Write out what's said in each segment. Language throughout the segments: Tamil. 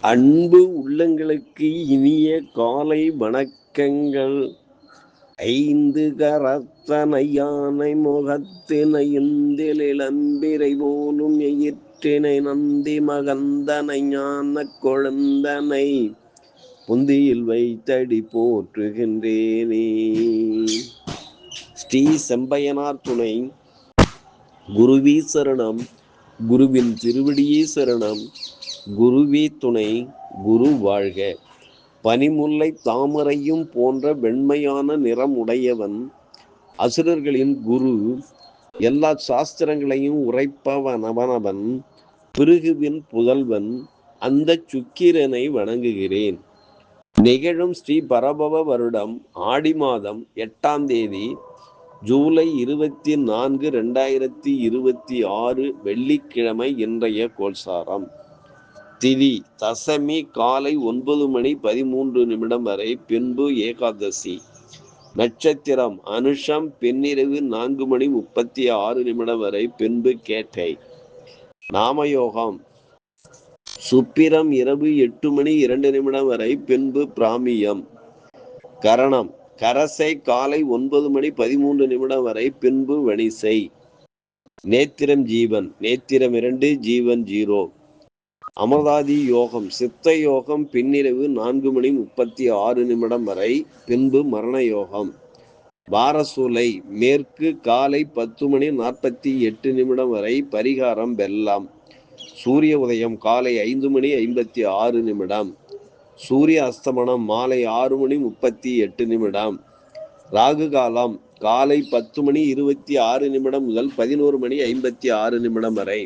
அன்பு உள்ளங்களுக்கு இனிய காலை வணக்கங்கள். ஐந்து கரத்தனை யானை முகத்தினை இந்தில் இளம்பிரை போலும் எயிற்றினை நந்தி மகந்தனை ஞான கொழுந்தனை புந்தியில் வைத்தடி போற்றுகின்றேனே. ஸ்ரீ செம்பையனார் துணை. குருவி சரணம். குருவின் திருவடியே சரணம். குருவே துணை. குரு வாழ்க. பனிமுல்லை தாமரையும் போன்ற வெண்மையான நிறம் உடையவன், அசுரர்களின் குரு, எல்லா சாஸ்திரங்களையும் உரைப்பவன் அவனவன், பிருகுவின் புதல்வன், அந்த சுக்கிரனை வணங்குகிறேன். நிகழும் ஸ்ரீ பரபவ வருடம் ஆடி மாதம் 8ஆம் தேதி ஜூலை 24, 2026 வெள்ளிக்கிழமை. இன்றைய கோல்சாரம். திதி தசமி காலை 9:13 வரை, பின்பு ஏகாதசி. நட்சத்திரம் அனுஷம் பின்னிரவு 4:36 வரை, பின்பு கேட்டை. நாமயோகம் சுப்பிரம் இரவு 8:02 வரை, பின்பு பிராமியம். கரணம் கரசை காலை 9:13 வரை, பின்பு வணிசை. நேத்திரம் ஜீவன். நேத்திரம் 2, ஜீவன் 0. அமர்தாதி யோகம் சித்த யோகம் பின்னிரவு 4:36 வரை, பின்பு மரண யோகம். வாரசூலை மேற்கு காலை 10:48 வரை, பரிகாரம் வெல்லம். சூரிய உதயம் காலை 5:56. சூரிய அஸ்தமனம் மாலை 6:38. ராகு காலம் காலை 10:26 முதல் 11:56 வரை.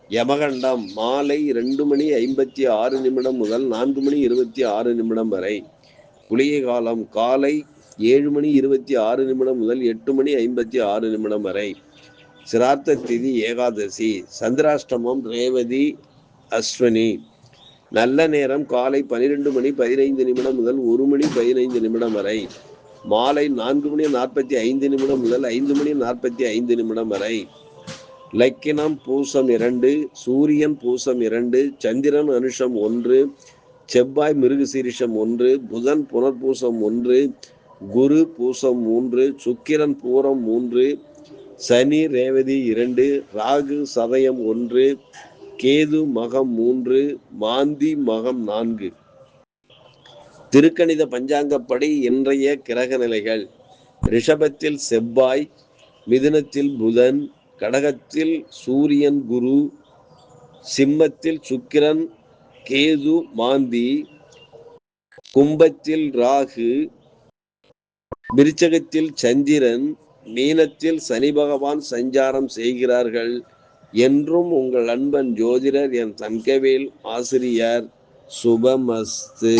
யமகண்டம் மாலை 2:56 முதல் 4:26 வரை. குளிகை காலம் காலை 7:26 முதல் 8:56 வரை. சிரார்த்த திதி ஏகாதசி. சந்திராஷ்டமம் ரேவதி அஸ்வினி. நல்ல நேரம் காலை 12:15 முதல் 1:15 வரை. மாலை 4:45 முதல் 5:45 வரை. லக்கினம் பூசம் 2, சூரியன் பூசம் 2, சந்திரன் அனுஷம் 1, செவ்வாய் மிருகசீரிஷம் 1, புதன் புனர்பூசம் 1, குரு பூசம் 3, சுக்கிரன் பூரம் 3, சனி ரேவதி 2, ராகு சதயம் 1, கேது மகம் 3, மாந்தி மகம் 4. திருக்கணித பஞ்சாங்கப்படி இன்றைய கிரக நிலைகள். ரிஷபத்தில் செவ்வாய், மிதுனத்தில் புதன், கடகத்தில் சூரியன் குரு, சிம்மத்தில் சுக்கிரன் கேது மாந்தி, கும்பத்தில் ராகு, விருச்சகத்தில் சந்திரன், மீனத்தில் சனி பகவான் சஞ்சாரம் செய்கிறார்கள். என்றும் உங்கள் அன்பன் ஜோதிடர் என் தங்கவேல் ஆசிரியர். சுபமஸ்து.